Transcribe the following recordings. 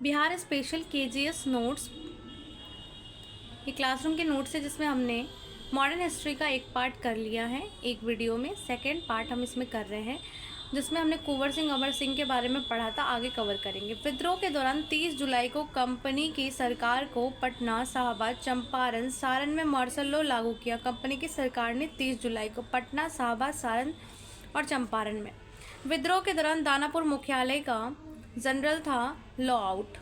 Bihar special KGS notes, ये classroom के notes है जिसमें हमने मॉडर्न हिस्ट्री का एक पार्ट कर लिया है एक वीडियो में। सेकंड पार्ट हम इसमें कर रहे हैं जिसमें हमने कुंवर सिंह अमर सिंह के बारे में पढ़ा था, आगे कवर करेंगे। विद्रोह के दौरान 30 जुलाई को कंपनी की सरकार को पटना, शाहबाद, चंपारण, सारण में मार्शल लॉ लागू किया। कंपनी की सरकार ने 30 जुलाई को पटना, शाहबाद, सारण और चंपारण में। विद्रोह के दौरान दानापुर मुख्यालय का जनरल था लॉ आउट।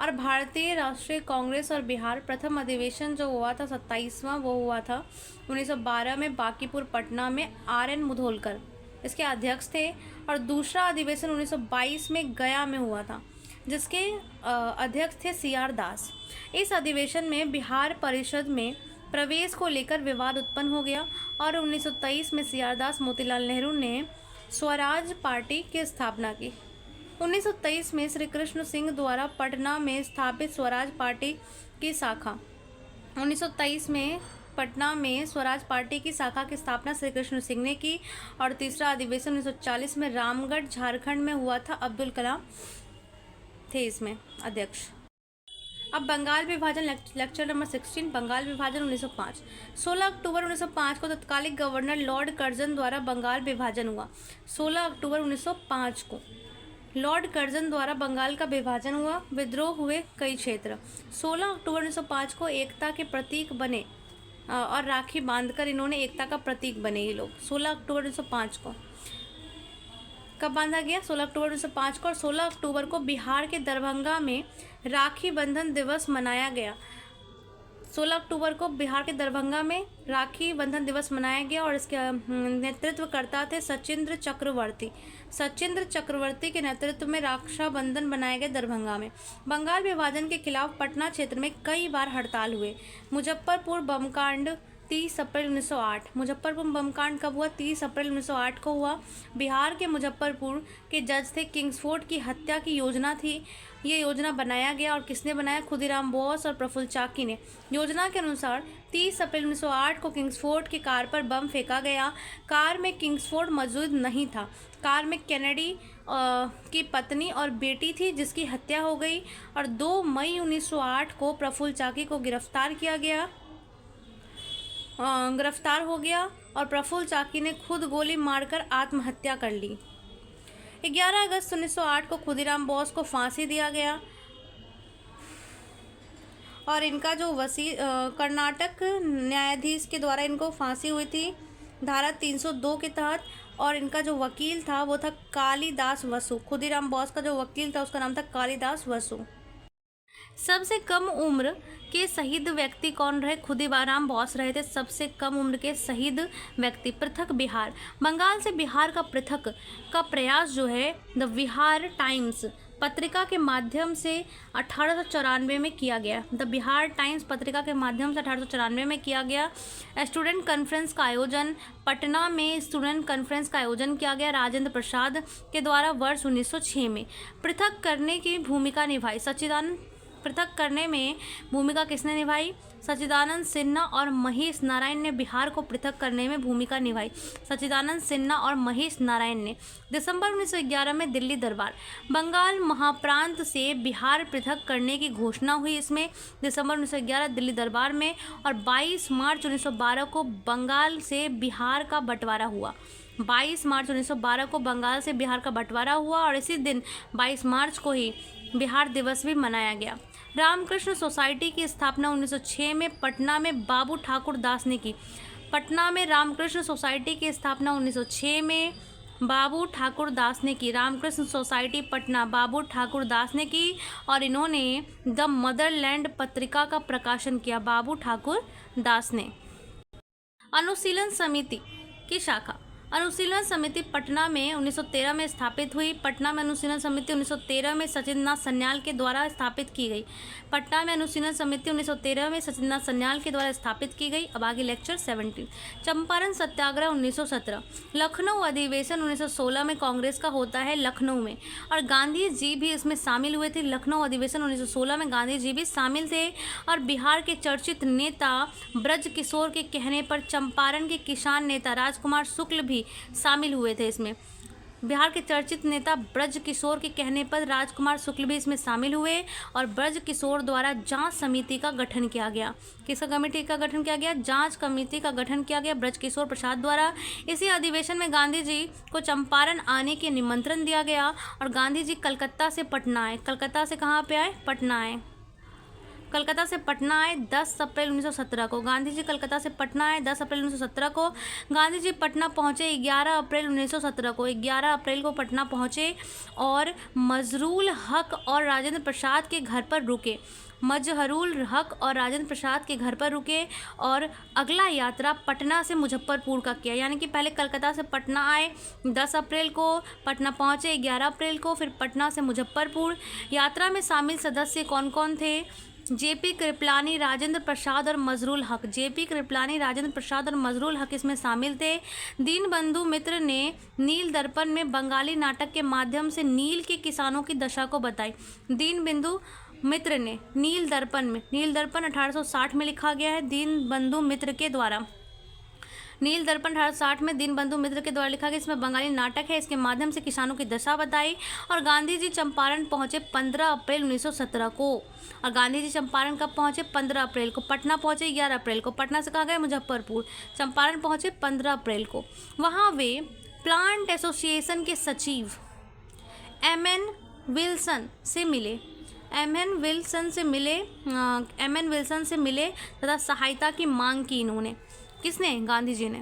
और भारतीय राष्ट्रीय कांग्रेस और बिहार प्रथम अधिवेशन जो हुआ था 27वां, वो हुआ था 1912 में बांकीपुर पटना में। RN मुधोलकर इसके अध्यक्ष थे। और दूसरा अधिवेशन 1922 में गया में हुआ था जिसके अध्यक्ष थे CR दास। इस अधिवेशन में बिहार परिषद में प्रवेश को लेकर विवाद उत्पन्न हो गया और 1923 में CR दास मोतीलाल नेहरू ने स्वराज पार्टी की स्थापना की। 1923 में श्री कृष्ण सिंह द्वारा पटना में स्थापित स्वराज पार्टी की शाखा 1923 में पटना में स्वराज पार्टी की शाखा की स्थापना श्री कृष्ण सिंह ने की। और तीसरा अधिवेशन 1940 में रामगढ़ झारखंड में हुआ था। अब्दुल कलाम थे इसमें अध्यक्ष। अब बंगाल विभाजन लेक्चर नंबर 16, बंगाल विभाजन 1905। 16 अक्टूबर 1905 को तत्कालिक गवर्नर लॉर्ड कर्जन द्वारा बंगाल विभाजन हुआ। 16 अक्टूबर 1905 को लॉर्ड कर्जन द्वारा बंगाल का विभाजन हुआ। विद्रोह हुए कई क्षेत्र। 16 अक्टूबर 1905 को एकता के प्रतीक बने और राखी बांधकर इन्होंने एकता का प्रतीक बने ये लोग। 16 अक्टूबर 1905 को कब बांधा गया? 16 अक्टूबर 1905 को। और 16 अक्टूबर को बिहार के दरभंगा में राखी बंधन दिवस मनाया गया। 16 अक्टूबर को बिहार के दरभंगा में राखी बंधन दिवस मनाया गया और इसके नेतृत्व करता थे सचिंद्र चक्रवर्ती। सचिंद्र चक्रवर्ती के नेतृत्व में रक्षाबंधन बनाया गया दरभंगा में। बंगाल विभाजन के खिलाफ पटना क्षेत्र में कई बार हड़ताल हुए। मुजफ्फरपुर बमकांड 30 अप्रैल 1908। मुजफ्फरपुर बमकांड कब हुआ? 30 अप्रैल 1908 को हुआ। बिहार के मुजफ्फरपुर के जज थे किंग्सफोर्ड की हत्या की योजना थी। ये योजना बनाया गया और किसने बनाया? खुदीराम बोस और प्रफुल्ल चाकी ने। योजना के अनुसार 30 अप्रैल 1908 को किंग्सफोर्ड की कार पर बम फेंका गया। कार में किंग्सफोर्ड मौजूद नहीं था। कार में केनेडी की पत्नी और बेटी थी जिसकी हत्या हो गई। और 2 मई 1908 को प्रफुल्ल चाकी को गिरफ्तार हो गया और प्रफुल्ल चाकी ने खुद गोली मारकर आत्महत्या कर ली। 11 अगस्त 1908 को खुदीराम बोस को फांसी दिया गया और इनका जो कर्नाटक न्यायाधीश के द्वारा इनको फांसी हुई थी धारा 302 के तहत। और इनका जो वकील था वो था कालिदास वसु। खुदीराम बोस का जो वकील था उसका नाम था कालिदास वसु। सबसे कम उम्र के शहीद व्यक्ति कौन रहे? खुदीराम बोस रहे थे सबसे कम उम्र के शहीद व्यक्ति। पृथक बिहार, बंगाल से बिहार का पृथक का प्रयास जो है द बिहार टाइम्स पत्रिका के माध्यम से 1894 में किया गया। द बिहार टाइम्स पत्रिका के माध्यम से 1894 में किया गया। स्टूडेंट कॉन्फ्रेंस का आयोजन पटना में स्टूडेंट कॉन्फ्रेंस का आयोजन किया गया राजेंद्र प्रसाद के द्वारा वर्ष 1906 में। पृथक करने की भूमिका निभाई पृथक करने में भूमिका किसने निभाई? सच्चिदानंद सिन्हा और महेश नारायण ने बिहार को पृथक करने में भूमिका निभाई। सच्चिदानंद सिन्हा और महेश नारायण ने। दिसंबर 1911 में दिल्ली दरबार, बंगाल महाप्रांत से बिहार पृथक करने की घोषणा हुई इसमें दिसंबर 1911 दिल्ली दरबार में। और 22 मार्च 1912 को बंगाल से बिहार का बंटवारा हुआ। 22 मार्च 1912 को बंगाल से बिहार का बंटवारा हुआ और इसी दिन 22 मार्च को ही बिहार दिवस भी मनाया गया। रामकृष्ण सोसाइटी की स्थापना 1906 में पटना में बाबू ठाकुर दास ने की। पटना में रामकृष्ण सोसाइटी की स्थापना 1906 में बाबू ठाकुर दास ने की। रामकृष्ण सोसाइटी पटना बाबू ठाकुर दास ने की और इन्होंने द मदरलैंड पत्रिका का प्रकाशन किया बाबू ठाकुर दास ने। अनुशीलन समिति की शाखा, अनुशीलन समिति पटना में 1913 में स्थापित हुई। पटना में अनुशीलन समिति 1913 में सचिंद्रनाथ सन्याल के द्वारा स्थापित की गई। पटना में अनुशीलन समिति 1913 में सचिंद्रनाथ सन्याल के द्वारा स्थापित की गई। अब आगे लेक्चर 17। चंपारण सत्याग्रह 1917। लखनऊ अधिवेशन 1916 में कांग्रेस का होता है लखनऊ में और गांधी जी भी इसमें शामिल हुए थे। लखनऊ अधिवेशन 1916 में गांधी जी भी शामिल थे और बिहार के चर्चित नेता ब्रज किशोर के कहने पर चंपारण के किसान नेता राजकुमार शुक्ल भी शामिल हुए थे इसमें। बिहार के चर्चित नेता ब्रज किशोर के कहने पर राजकुमार शुक्ल भी इसमें शामिल हुए और ब्रज किशोर द्वारा जांच समिति का गठन किया गया। किसका कमेटी का गठन किया गया? जांच कमेटी का गठन किया गया ब्रज किशोर प्रसाद द्वारा। इसी अधिवेशन में गांधी जी को चंपारण आने के निमंत्रण दिया गया और गांधी जी कलकत्ता से पटना आए। कलकत्ता से कहाँ पे आए? पटना आए। कलकत्ता से पटना आए 10 अप्रैल 1917 को। गांधी जी कलकत्ता से पटना आए 10 अप्रैल 1917 को। गांधी जी पटना पहुंचे 11 अप्रैल 1917 को। 11 अप्रैल को पटना पहुंचे और मजरूल हक और राजेंद्र प्रसाद के घर पर रुके। मजहरूल हक और राजेंद्र प्रसाद के घर पर रुके और अगला यात्रा पटना से मुजफ्फरपुर का किया। यानी कि पहले कलकत्ता से पटना आए 10 अप्रैल को, पटना पहुंचे 11 अप्रैल को, फिर पटना से मुजफ्फरपुर। यात्रा में शामिल सदस्य कौन कौन थे? जेपी कृपलानी, राजेंद्र प्रसाद और मजरूल हक। जेपी कृपलानी, राजेंद्र प्रसाद और मजरूल हक इसमें शामिल थे। दीनबंधु मित्र ने नील दर्पण में बंगाली नाटक के माध्यम से नील के किसानों की दशा को बताई। दीनबंधु मित्र ने नील दर्पण में, नील दर्पण 1860 में लिखा गया है दीनबंधु मित्र के द्वारा। नील दर्पण 1860 में दीनबंधु मित्र के द्वारा लिखा गया। इसमें बंगाली नाटक है, इसके माध्यम से किसानों की दशा बताई। और गांधी जी चंपारण पहुंचे 15 अप्रैल 1917 को। और गांधी जी चंपारण कब पहुंचे? 15 अप्रैल को। पटना पहुंचे 11 अप्रैल को। पटना से कहाँ गए? मुजफ्फरपुर। चंपारण पहुंचे 15 अप्रैल को। वहाँ वे प्लांट एसोसिएशन के सचिव एम.एन. विल्सन से मिले। एम.एन. विल्सन से मिले तथा सहायता की मांग की इन्होंने। किसने? गांधी जी ने।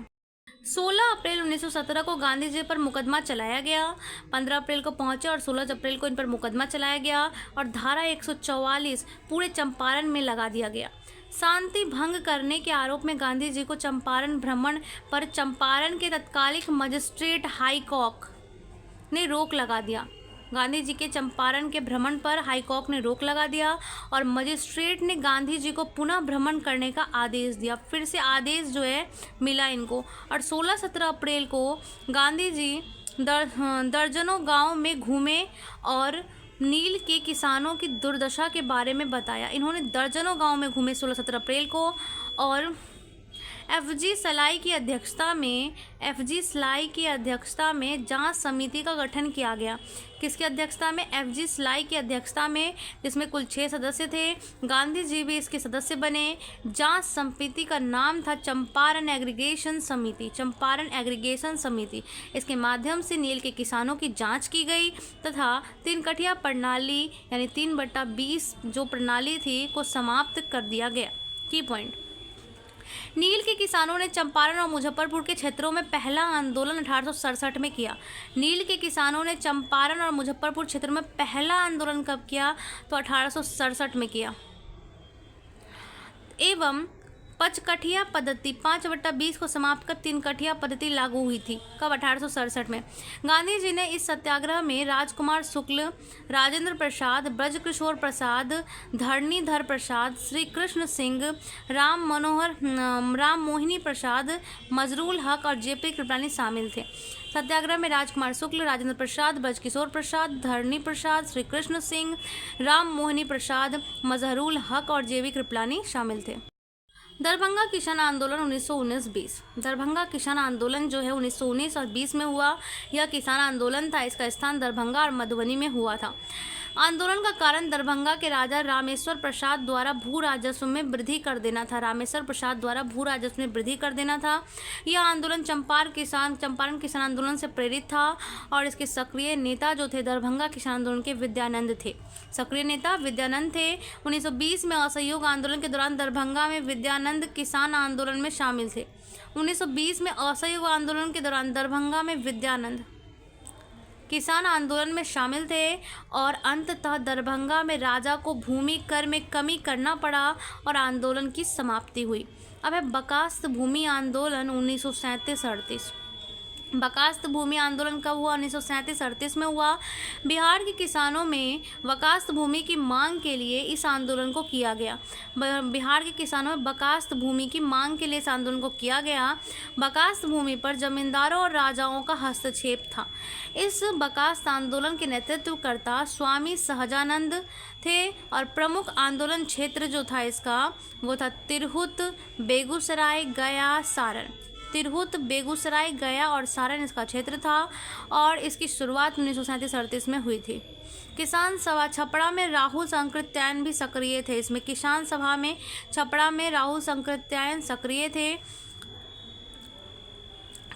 16 अप्रैल 1917 को गांधी जी पर मुकदमा चलाया गया। 15 अप्रैल को पहुंचे और 16 अप्रैल को इन पर मुकदमा चलाया गया और धारा 144 पूरे चंपारण में लगा दिया गया। शांति भंग करने के आरोप में गांधी जी को चंपारण भ्रमण पर चंपारण के तत्कालिक मजिस्ट्रेट हाईकॉक ने रोक लगा दिया। गांधी जी के चंपारण के भ्रमण पर हाईकॉक ने रोक लगा दिया और मजिस्ट्रेट ने गांधी जी को पुनः भ्रमण करने का आदेश दिया। फिर से आदेश जो है मिला इनको। और 16-17 अप्रैल को गांधी जी दर्जनों गांव में घूमे और नील के किसानों की दुर्दशा के बारे में बताया। इन्होंने दर्जनों गांव में घूमे 16-17 अप्रैल को और एफजी सलाई की अध्यक्षता में जांच समिति का गठन किया गया। किसकी अध्यक्षता में? एफजी सलाई की अध्यक्षता में, जिसमें कुल 6 सदस्य थे। गांधी जी भी इसके सदस्य बने। जांच समिति का नाम था चंपारण एग्रीगेशन समिति। चंपारण एग्रीगेशन समिति। इसके माध्यम से नील के किसानों की जांच की गई तथा 3 कठिया प्रणाली यानी 3/20 जो प्रणाली थी को समाप्त कर दिया गया। की पॉइंट, नील के किसानों ने चंपारण और मुजफ्फरपुर के क्षेत्रों में पहला आंदोलन 1867 में किया। नील के किसानों ने चंपारण और मुजफ्फरपुर क्षेत्र में पहला आंदोलन कब किया? तो 1867 में किया। एवं पचकठिया पद्धति 5/20 को समाप्त कर 3 कठिया पद्धति लागू हुई थी। कब? 1867 में। गांधी जी ने इस सत्याग्रह में राजकुमार शुक्ल, राजेंद्र प्रसाद, ब्रजकिशोर प्रसाद, धरणीधर प्रसाद, श्री कृष्ण सिंह, राम मोहिनी प्रसाद, मजरूल हक और जेपी कृपलानी शामिल थे। सत्याग्रह में राजकुमार शुक्ल, राजेंद्र प्रसाद, ब्रजकिशोर प्रसाद, धरणी प्रसाद, श्री कृष्ण सिंह, राम मोहिनी प्रसाद, मजहरूल हक और जेपी कृपलानी शामिल थे। दरभंगा किसान आंदोलन 1919-20। दरभंगा किसान आंदोलन जो है 1919 और 20 में हुआ। यह किसान आंदोलन था। इसका स्थान दरभंगा और मधुबनी में हुआ था। आंदोलन का कारण दरभंगा के राजा रामेश्वर प्रसाद द्वारा भू राजस्व में वृद्धि कर देना था। रामेश्वर प्रसाद द्वारा भू राजस्व में वृद्धि कर देना था। यह आंदोलन चंपारण किसान आंदोलन से प्रेरित था और इसके सक्रिय नेता जो थे दरभंगा किसान आंदोलन के विद्यानंद थे। सक्रिय नेता विद्यानंद थे। 1920 में असहयोग आंदोलन के दौरान दरभंगा में विद्यानंद किसान आंदोलन में शामिल थे। 1920 में असहयोग आंदोलन के दौरान दरभंगा में विद्यानंद किसान आंदोलन में शामिल थे और अंततः दरभंगा में राजा को भूमि कर में कमी करना पड़ा और आंदोलन की समाप्ति हुई। अब है बकास्त भूमि आंदोलन 1937-38। बकास्त भूमि आंदोलन कब हुआ? 1937-38 में हुआ। बिहार के किसानों में बकास्त भूमि की मांग के लिए इस आंदोलन को किया गया। बिहार के किसानों में बकास्त भूमि की मांग के लिए इस आंदोलन को किया गया। बकास्त भूमि पर जमींदारों और राजाओं का हस्तक्षेप था। इस बकास्त आंदोलन के नेतृत्वकर्ता स्वामी सहजानंद थे और प्रमुख आंदोलन क्षेत्र जो था इसका वो था तिरहुत, बेगूसराय, गया, सारण। तिरहुत, बेगूसराय, गया और सारण इसका क्षेत्र था और इसकी शुरुआत 1937-38 में हुई थी। किसान सभा छपरा में राहुल सांकृत्यायन भी सक्रिय थे। इसमें किसान सभा में छपरा में राहुल सांकृत्यायन सक्रिय थे।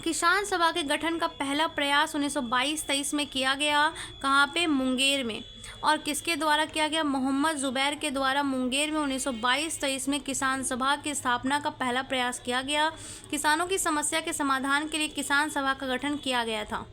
किसान सभा के गठन का पहला प्रयास 1922-23 में किया गया। कहाँ पे? मुंगेर में। और किसके द्वारा किया गया? मोहम्मद जुबैर के द्वारा मुंगेर में 1922-23 में किसान सभा की स्थापना का पहला प्रयास किया गया। किसानों की समस्या के समाधान के लिए किसान सभा का गठन किया गया था।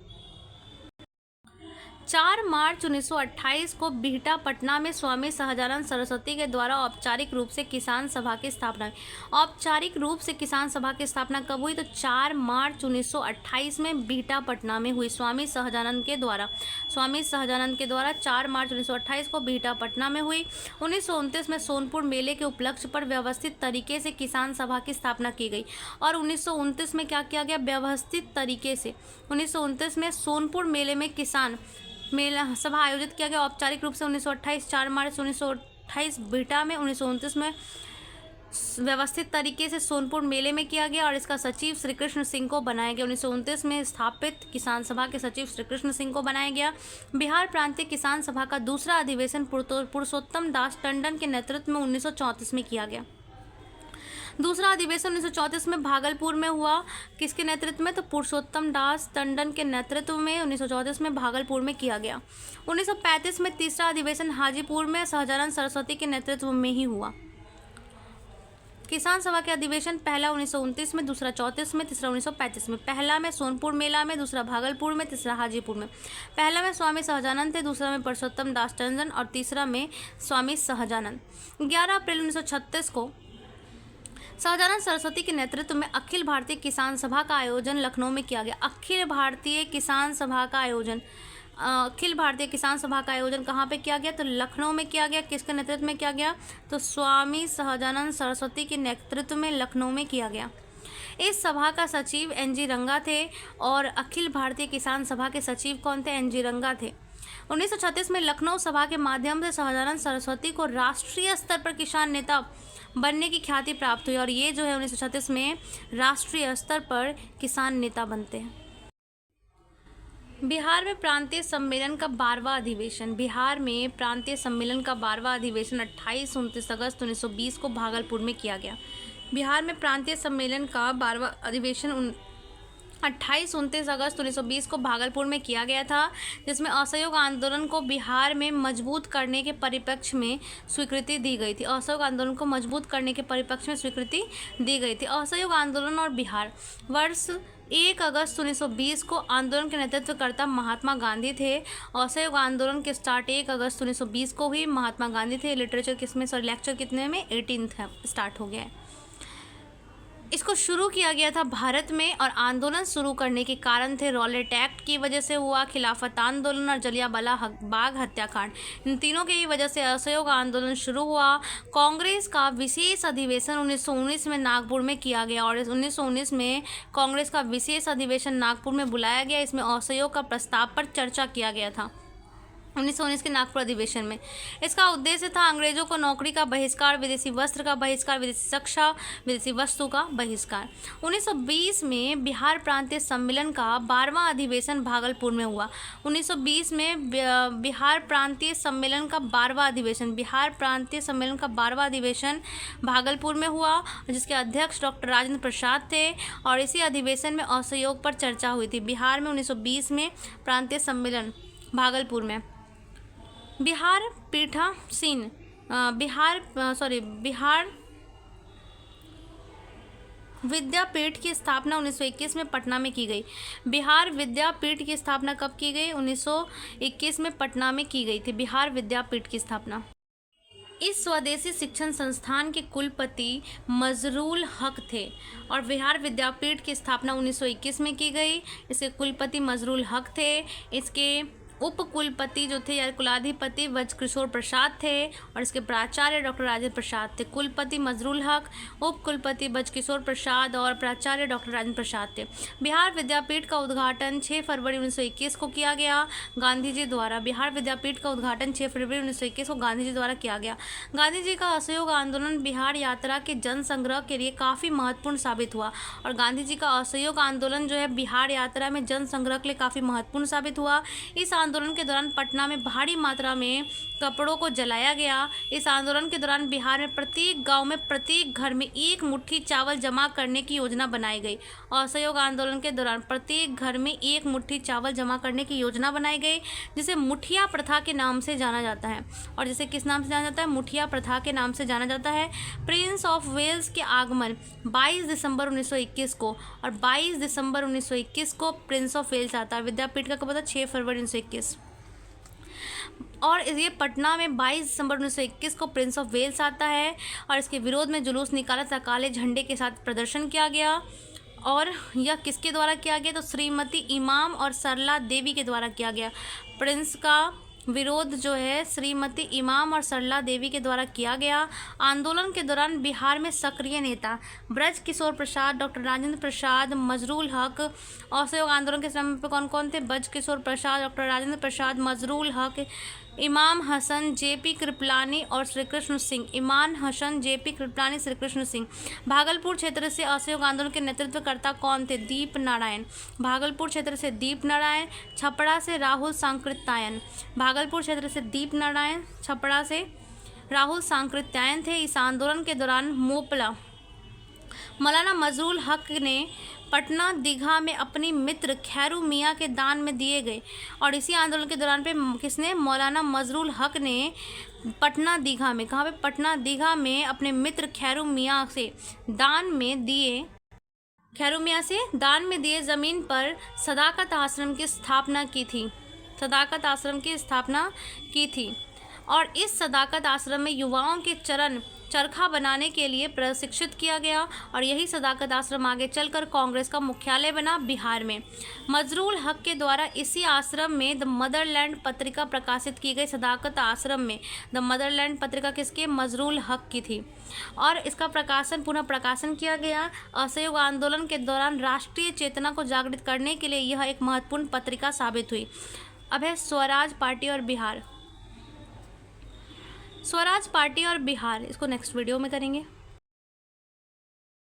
4 मार्च 1928 को बिहटा, पटना में स्वामी सहजानंद सरस्वती के द्वारा औपचारिक रूप से किसान सभा की स्थापना हुई। औपचारिक रूप से किसान सभा की स्थापना कब हुई? तो 4 मार्च 1928 में बिहटा, पटना में हुई स्वामी सहजानंद के द्वारा। स्वामी सहजानंद के द्वारा 4 मार्च 1928 को बिहटा, पटना में हुई। 1929 में सोनपुर मेले के उपलक्ष्य पर व्यवस्थित तरीके से किसान सभा की स्थापना की गई। और 1929 में क्या किया गया? व्यवस्थित तरीके से 1929 में सोनपुर मेले में किसान मेला सभा आयोजित किया गया। औपचारिक रूप से 1928 4 मार्च 1928 बिहटा में, 1929 में व्यवस्थित तरीके से सोनपुर मेले में किया गया और इसका सचिव श्री कृष्ण सिंह को बनाया गया। 1929 में स्थापित किसान सभा के सचिव श्री कृष्ण सिंह को बनाया गया। बिहार प्रांतीय किसान सभा का दूसरा अधिवेशन पुरुषोत्तम दास टंडन के नेतृत्व में 1934 में किया गया। दूसरा अधिवेशन 1934 में भागलपुर में हुआ। किसके नेतृत्व में? तो पुरुषोत्तम दास टंडन के नेतृत्व में 1934 में भागलपुर में किया गया। 1935 में तीसरा अधिवेशन हाजीपुर में सहजानंद सरस्वती के नेतृत्व में ही हुआ। किसान सभा के अधिवेशन पहला 1929 में, दूसरा 34 में, तीसरा 1935 में। पहला में सोनपुर मेला में, दूसरा भागलपुर में, तीसरा हाजीपुर में। पहला में स्वामी सहजानंद थे, दूसरा में पुरुषोत्तम दास टंडन और तीसरा में स्वामी सहजानंद। 11 अप्रैल 1936 को सहजानंद सरस्वती के नेतृत्व में अखिल भारतीय किसान सभा का आयोजन लखनऊ में किया गया। अखिल भारतीय किसान सभा का आयोजन कहाँ पे किया गया? तो लखनऊ में किया गया। किसके नेतृत्व में किया गया? तो स्वामी सहजानंद सरस्वती के नेतृत्व में लखनऊ में किया गया। इस सभा का सचिव NG रंगा थे और अखिल भारतीय किसान सभा के सचिव कौन थे? NG रंगा थे। 1936 में लखनऊ सभा के माध्यम से सहजानंद सरस्वती को राष्ट्रीय स्तर पर किसान नेता बनने की ख्याति प्राप्त हुई और ये जो है 1936 में राष्ट्रीय स्तर पर किसान नेता बनते हैं। बिहार में प्रांतीय सम्मेलन का 12वां अधिवेशन। बिहार में प्रांतीय सम्मेलन का 12वां अधिवेशन 28-29 अगस्त 1920 को भागलपुर में किया गया। बिहार में प्रांतीय सम्मेलन का 12वां अधिवेशन 28-29 अगस्त 1920 को भागलपुर में किया गया था, जिसमें असहयोग आंदोलन को बिहार में मजबूत करने के परिप्रेक्ष्य में स्वीकृति दी गई थी। असहयोग आंदोलन को मजबूत करने के परिप्रेक्ष्य में स्वीकृति दी गई थी। असहयोग आंदोलन और बिहार। वर्ष 1 अगस्त 1920 को आंदोलन के नेतृत्वकर्ता महात्मा गांधी थे। असहयोग आंदोलन के स्टार्ट 1 अगस्त 1920 को हुई। महात्मा गांधी थे। लिटरेचर किसमें? सॉरी, लेक्चर कितने में? 18th स्टार्ट हो गया है। इसको शुरू किया गया था भारत में और आंदोलन शुरू करने के कारण थे रॉलेट एक्ट की वजह से हुआ, खिलाफत आंदोलन और जलियांवाला बाग हत्याकांड। इन तीनों की वजह से असहयोग आंदोलन शुरू हुआ। कांग्रेस का विशेष अधिवेशन 1919 में नागपुर में किया गया और 1919 में कांग्रेस का विशेष अधिवेशन नागपुर में बुलाया गया। इसमें असहयोग का प्रस्ताव पर चर्चा किया गया था 1919 के नागपुर अधिवेशन में। इसका उद्देश्य था अंग्रेजों को नौकरी का बहिष्कार, विदेशी वस्त्र का बहिष्कार, विदेशी शिक्षा, विदेशी वस्तु का बहिष्कार। 1920 में बिहार प्रांतीय सम्मेलन का 12वां अधिवेशन भागलपुर में हुआ। 1920 में बिहार प्रांतीय सम्मेलन का 12वां अधिवेशन भागलपुर में हुआ, जिसके अध्यक्ष डॉक्टर राजेंद्र प्रसाद थे और इसी अधिवेशन में असहयोग पर चर्चा हुई थी। बिहार में 1920 में प्रांतीय सम्मेलन भागलपुर में। बिहार विद्यापीठ की स्थापना 1921 में पटना में की गई। बिहार विद्यापीठ की स्थापना कब की गई? 1921 में पटना में की गई थी बिहार विद्यापीठ की स्थापना। इस स्वदेशी शिक्षण संस्थान के कुलपति मजरूल हक थे और बिहार विद्यापीठ की स्थापना 1921 में की गई। इसके कुलपति मजरूल हक थे। इसके उप कुलपति जो थे या कुलाधिपति ब्रजकिशोर प्रसाद थे और इसके प्राचार्य डॉक्टर राजेंद्र प्रसाद थे। कुलपति मजरूल हक, उप कुलपति ब्रजकिशोर प्रसाद और प्राचार्य डॉक्टर राजेंद्र प्रसाद थे। बिहार विद्यापीठ का उद्घाटन 6 फरवरी 1921 को किया गया गांधी जी द्वारा। बिहार विद्यापीठ का उद्घाटन 6 फरवरी 1921 को गांधी जी द्वारा किया गया। गांधी जी का असहयोग आंदोलन बिहार यात्रा के जन संग्रह के लिए काफ़ी महत्वपूर्ण साबित हुआ। और गांधी जी का असहयोग आंदोलन जो है बिहार यात्रा में जन संग्रह के लिए काफ़ी महत्वपूर्ण साबित हुआ। इस आंदोलन के दौरान पटना में भारी मात्रा में कपड़ों को जलाया गया। इस आंदोलन के दौरान बिहार में प्रत्येक गांव में प्रत्येक घर में 1 मुट्ठी चावल जमा करने की योजना बनाई गई। असहयोग आंदोलन के दौरान प्रत्येक घर में 1 मुट्ठी चावल जमा करने की योजना बनाई गई, जिसे मुठिया प्रथा के नाम से जाना जाता है। और जिसे किस नाम से जाना जाता है? मुठिया प्रथा के नाम से जाना जाता है। प्रिंस ऑफ वेल्स के आगमन 22 दिसंबर 1921 को, और 22 दिसंबर 1921 को प्रिंस ऑफ वेल्स आता है। विद्यापीठ का कब था? 6 फरवरी 1921। और ये पटना में 22 दिसंबर 1921 को प्रिंस ऑफ वेल्स आता है और इसके विरोध में जुलूस निकाला था। काले झंडे के साथ प्रदर्शन किया गया। और यह किसके द्वारा किया गया? तो श्रीमती इमाम और सरला देवी के द्वारा किया गया। प्रिंस का विरोध जो है श्रीमती इमाम और सरला देवी के द्वारा किया गया। आंदोलन के दौरान बिहार में सक्रिय नेता ब्रजकिशोर प्रसाद, डॉक्टर राजेंद्र प्रसाद, मजरूल हक। असहयोग आंदोलन के समय पर कौन कौन थे? ब्रजकिशोर प्रसाद, डॉक्टर राजेंद्र प्रसाद, मजरूल हक, इमाम हसन, जेपी कृपलानी और श्रीकृष्ण सिंह। इमाम हसन, जेपी कृपलानी, श्रीकृष्ण सिंह। भागलपुर क्षेत्र से असहयोग आंदोलन के नेतृत्वकर्ता कौन थे? दीप नारायण। भागलपुर क्षेत्र से दीप नारायण। छपरा से राहुल सांकृत्यायन। भागलपुर क्षेत्र से दीप नारायण, छपरा से राहुल सांकृत्यायन थे। इस आंदोलन के दौरान मौलाना मजरूल हक ने पटना दीघा में अपनी मित्र खैरू मियाँ के दान में दिए गए। और इसी आंदोलन के दौरान पे किसने? मौलाना मजरूल हक ने पटना दीघा में, कहाँ पे? पटना दीघा में अपने मित्र खैरू मियाँ से दान में दिए ज़मीन पर सदाकत आश्रम की स्थापना की थी। सदाकत आश्रम की स्थापना की थी। और इस सदाकत आश्रम में युवाओं के चरखा बनाने के लिए प्रशिक्षित किया गया। और यही सदाकत आश्रम आगे चलकर कांग्रेस का मुख्यालय बना बिहार में। मजरूल हक के द्वारा इसी आश्रम में द मदरलैंड पत्रिका प्रकाशित की गई। सदाकत आश्रम में द मदरलैंड पत्रिका किसके? मजरूल हक की थी। और इसका पुनः प्रकाशन किया गया। असहयोग आंदोलन के दौरान राष्ट्रीय चेतना को जागृत करने के लिए यह एक महत्वपूर्ण पत्रिका साबित हुई। अब है स्वराज पार्टी और बिहार। स्वराज पार्टी और बिहार, इसको नेक्स्ट वीडियो में करेंगे।